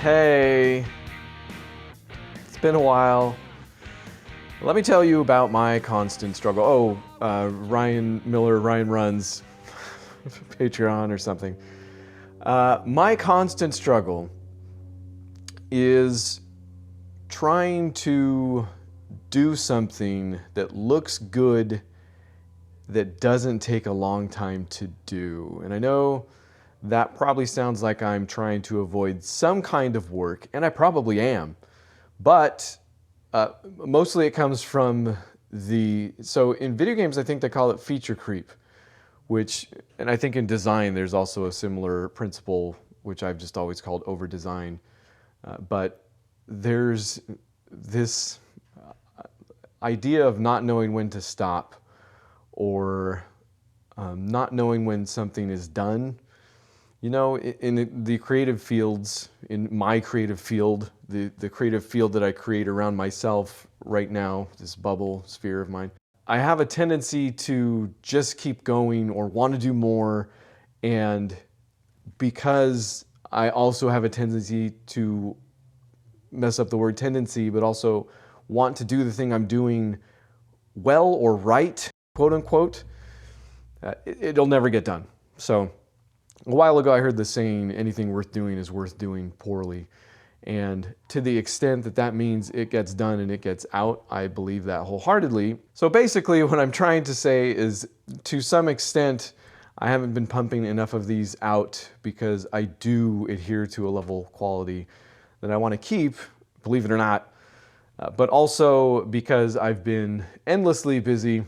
Hey, it's been a while. Let me tell you about my constant struggle. Ryan Miller, Ryan Runs, Patreon or something. My constant struggle is trying to do something that looks good that doesn't take a long time to do. And I know that probably sounds like I'm trying to avoid some kind of work, and I probably am. But mostly it comes from so in video games, I think they call it feature creep, and I think in design, there's also a similar principle, which I've just always called over design. But there's this idea of not knowing when to stop or not knowing when something is done. You know, in the creative fields, in my creative field, the creative field that I create around myself right now, this bubble sphere of mine, I have a tendency to just keep going or want to do more. And because I also have a tendency to mess up the word tendency, but also want to do the thing I'm doing well or right, quote unquote, it'll never get done. So a while ago, I heard the saying, anything worth doing is worth doing poorly. And to the extent that that means it gets done and it gets out, I believe that wholeheartedly. So basically, what I'm trying to say is, to some extent, I haven't been pumping enough of these out because I do adhere to a level of quality that I want to keep, believe it or not, but also because I've been endlessly busy.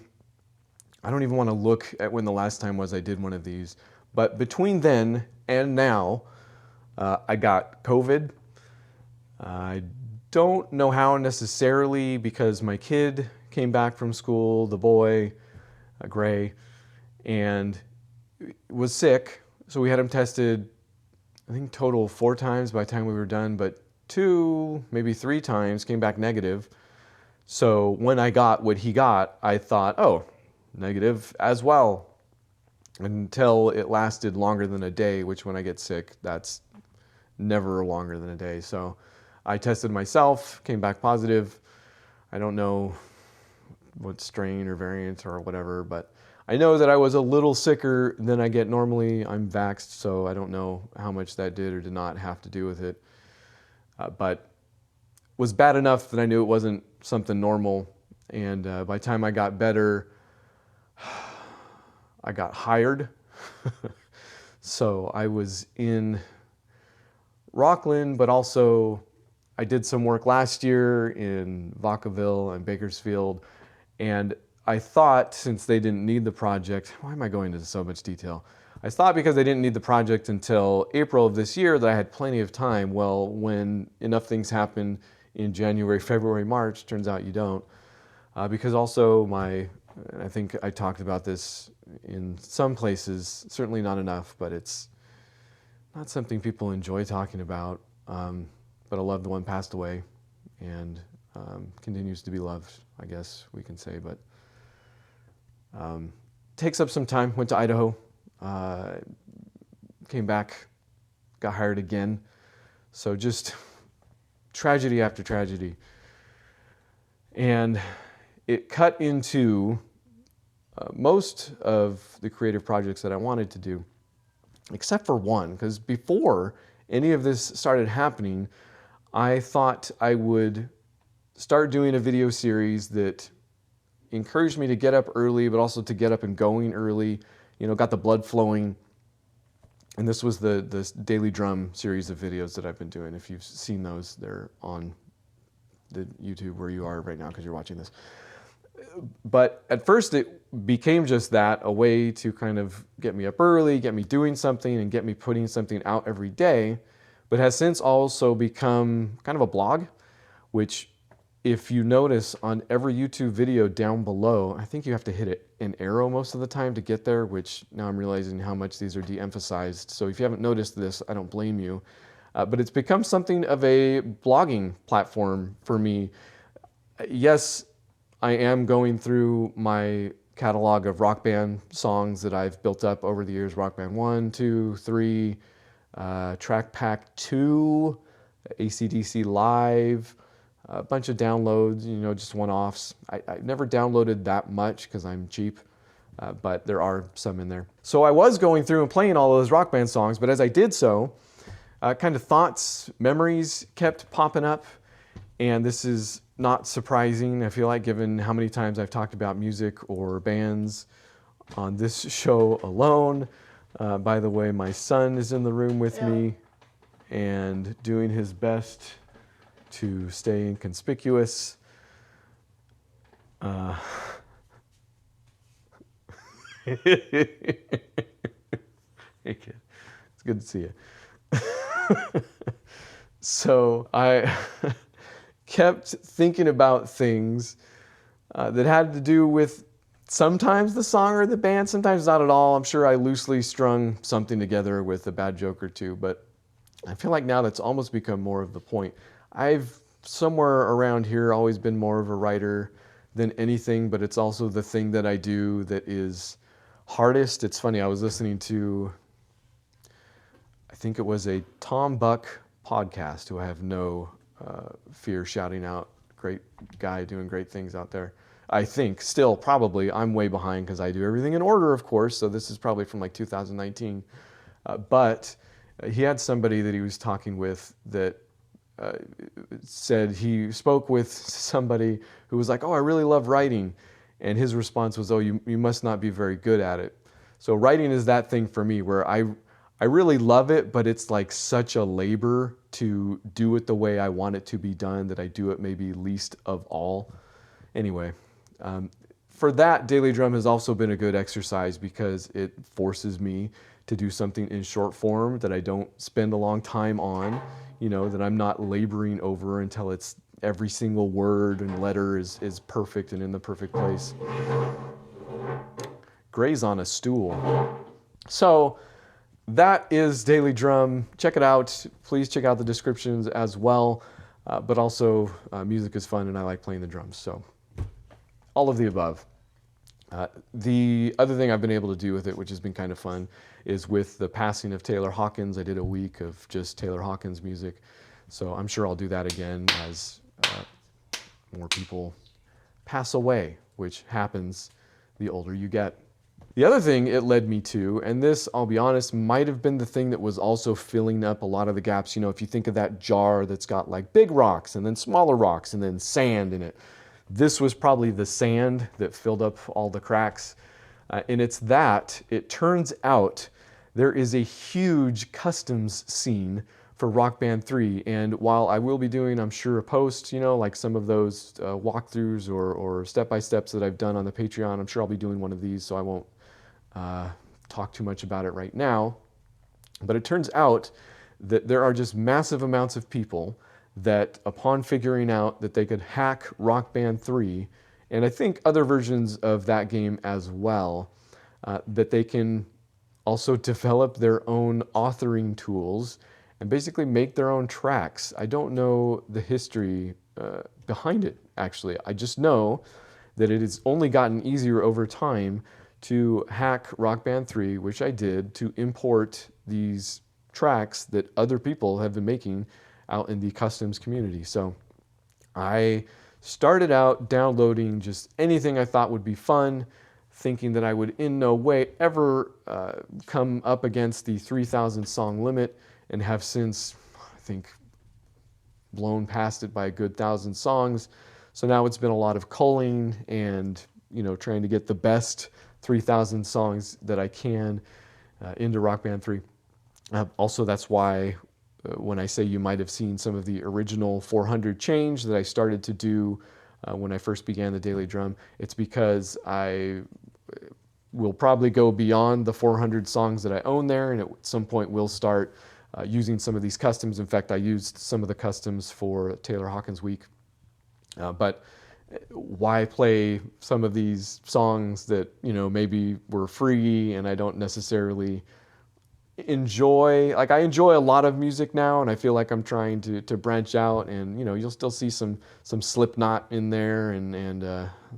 I don't even want to look at when the last time was I did one of these. But between then and now, I got COVID. I don't know how necessarily, because my kid came back from school, the boy, Gray, and was sick. So we had him tested, I think total 4 times by the time we were done, but 2, maybe 3 times came back negative. So when I got what he got, I thought, oh, negative as well. Until it lasted longer than a day, which when I get sick, that's never longer than a day. So I tested myself, came back positive. I don't know what strain or variant or whatever, but I know that I was a little sicker than I get normally. I'm vaxxed, so I don't know how much that did or did not have to do with it. But was bad enough that I knew it wasn't something normal. And by the time I got better, I got hired. So I was in Rockland, but also I did some work last year in Vacaville and Bakersfield. And I thought, since they didn't need the project, why am I going into so much detail? I thought because they didn't need the project until April of this year that I had plenty of time. Well, when enough things happen in January, February, March, turns out you don't. Because also I think I talked about this in some places, certainly not enough, but it's not something people enjoy talking about. But a loved one passed away and continues to be loved, I guess we can say. But takes up some time. Went to Idaho, came back, got hired again. So just tragedy after tragedy. And it cut into most of the creative projects that I wanted to do, except for one, because before any of this started happening, I thought I would start doing a video series that encouraged me to get up early, but also to get up and going early, got the blood flowing. And this was the Daily Drum series of videos that I've been doing. If you've seen those, they're on the YouTube where you are right now because you're watching this. But at first it became just that, a way to kind of get me up early, get me doing something, and get me putting something out every day, but has since also become kind of a blog, which, if you notice on every YouTube video down below, I think you have to hit an arrow most of the time to get there, which now I'm realizing how much these are de-emphasized. So if you haven't noticed this, I don't blame you. But it's become something of a blogging platform for me. Yes, I am going through my catalog of Rock Band songs that I've built up over the years. Rock Band 1, 2, 3, Track Pack 2, AC/DC Live, a bunch of downloads, just one-offs. I've never downloaded that much because I'm cheap, but there are some in there. So I was going through and playing all those Rock Band songs, but as I did so, kind of thoughts, memories kept popping up, and this is not surprising, I feel like, given how many times I've talked about music or bands on this show alone. By the way, my son is in the room with me and doing his best to stay inconspicuous. Hey kid, it's good to see you. So I kept thinking about things that had to do with sometimes the song or the band, sometimes not at all. I'm sure I loosely strung something together with a bad joke or two, but I feel like now that's almost become more of the point. I've somewhere around here always been more of a writer than anything, but it's also the thing that I do that is hardest. It's funny, I was listening to, I think it was a Tom Buck podcast, who I have no fear shouting out. Great guy doing great things out there. I think still probably I'm way behind because I do everything in order, of course. So this is probably from like 2019. But he had somebody that he was talking with that said he spoke with somebody who was like, "Oh, I really love writing." And his response was, "Oh, you must not be very good at it." So writing is that thing for me where I really love it, but it's like such a labor to do it the way I want it to be done that I do it maybe least of all. Anyway, for that, Daily Drum has also been a good exercise because it forces me to do something in short form that I don't spend a long time on, that I'm not laboring over until it's every single word and letter is perfect and in the perfect place. Gray's on a stool. So that is Daily Drum. Check it out. Please check out the descriptions as well. But also, music is fun and I like playing the drums. So all of the above. The other thing I've been able to do with it, which has been kind of fun, is with the passing of Taylor Hawkins. I did a week of just Taylor Hawkins music. So I'm sure I'll do that again as more people pass away, which happens the older you get. The other thing it led me to, and this, I'll be honest, might have been the thing that was also filling up a lot of the gaps. If you think of that jar that's got like big rocks and then smaller rocks and then sand in it, this was probably the sand that filled up all the cracks. And it's that, it turns out, there is a huge customs scene for Rock Band 3. And while I will be doing, I'm sure, a post, like some of those walkthroughs or step-by-steps that I've done on the Patreon, I'm sure I'll be doing one of these, so I won't talk too much about it right now. But it turns out that there are just massive amounts of people that, upon figuring out that they could hack Rock Band 3, and I think other versions of that game as well, that they can also develop their own authoring tools and basically make their own tracks. I don't know the history behind it, actually. I just know that it has only gotten easier over time to hack Rock Band 3, which I did, to import these tracks that other people have been making out in the customs community. So I started out downloading just anything I thought would be fun, thinking that I would in no way ever come up against the 3,000 song limit, and have since, I think, blown past it by a good 1,000 songs. So now it's been a lot of culling and trying to get the best 3,000 songs that I can into Rock Band 3. Also, that's why when I say you might have seen some of the original 400 change that I started to do when I first began the Daily Drum, it's because I will probably go beyond the 400 songs that I own there, and at some point will start using some of these customs. In fact, I used some of the customs for Taylor Hawkins Week. But why play some of these songs that, maybe were free and I don't necessarily enjoy? Like, I enjoy a lot of music now, and I feel like I'm trying to branch out, and you'll still see some Slipknot in there, and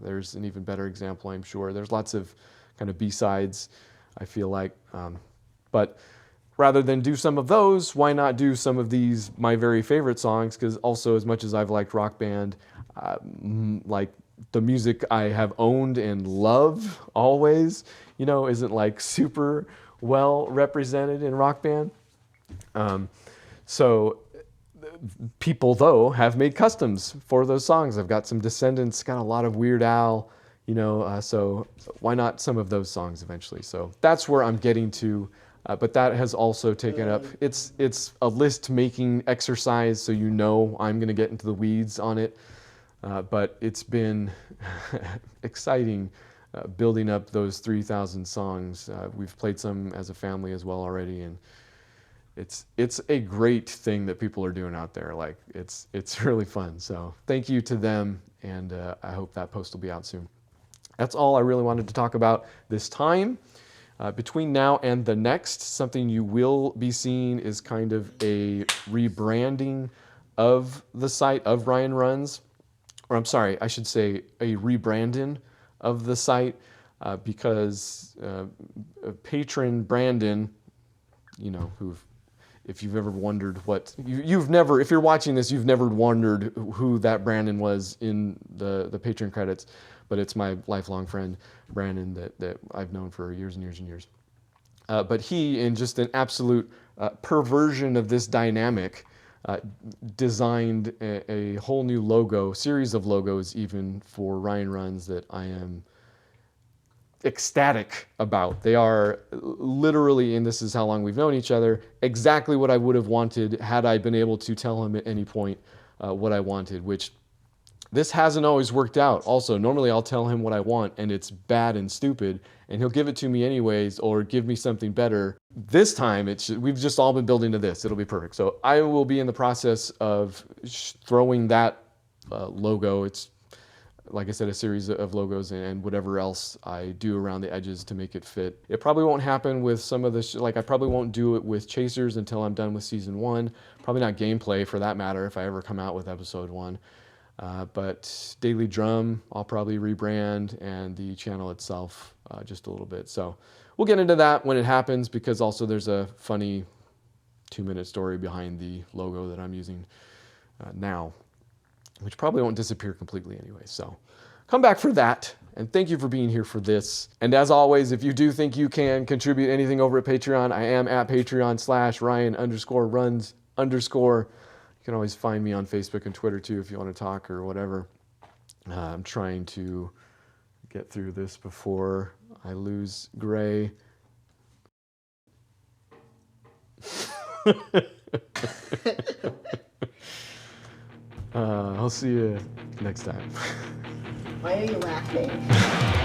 there's an even better example, I'm sure. There's lots of kind of B-sides, I feel like. But rather than do some of those, why not do some of these, my very favorite songs? Because also, as much as I've liked Rock Band, like the music I have owned and love always, isn't like super well represented in Rock Band. So people, though, have made customs for those songs. I've got some Descendants, got a lot of Weird Al, so why not some of those songs eventually? So that's where I'm getting to. But that has also taken up, it's a list making exercise, so I'm going to get into the weeds on it. But it's been exciting building up those 3,000 songs. We've played some as a family as well already, and it's a great thing that people are doing out there. Like it's really fun. So thank you to them, and I hope that post will be out soon. That's all I really wanted to talk about this time. Between now and the next, something you will be seeing is kind of a rebranding of the site of Ryan Runs. Or I'm sorry, I should say a rebranding of the site because patron Brandon, if you've ever wondered if you're watching this, you've never wondered who that Brandon was in the patron credits, but it's my lifelong friend, Brandon, that I've known for years and years and years. But he, in just an absolute perversion of this dynamic, designed a whole new series of logos even for Ryan Runs that I am ecstatic about. They are literally, and this is how long we've known each other, exactly what I would have wanted had I been able to tell him at any point what I wanted, which this hasn't always worked out. Also, normally I'll tell him what I want and it's bad and stupid, and he'll give it to me anyways or give me something better. This time, we've just all been building to this. It'll be perfect. So I will be in the process of throwing that logo. It's, like I said, a series of logos and whatever else I do around the edges to make it fit. It probably won't happen with some of the, I probably won't do it with Chasers until I'm done with season 1. Probably not gameplay for that matter if I ever come out with episode 1. But Daily Drum, I'll probably rebrand, and the channel itself just a little bit. So we'll get into that when it happens, because also there's a funny 2-minute story behind the logo that I'm using now, which probably won't disappear completely anyway. So come back for that, and thank you for being here for this. And as always, if you do think you can contribute anything over at Patreon, I am at Patreon/Ryan_runs_. You can always find me on Facebook and Twitter too if you want to talk or whatever. I'm trying to get through this before I lose Gray. I'll see you next time. Why are you laughing?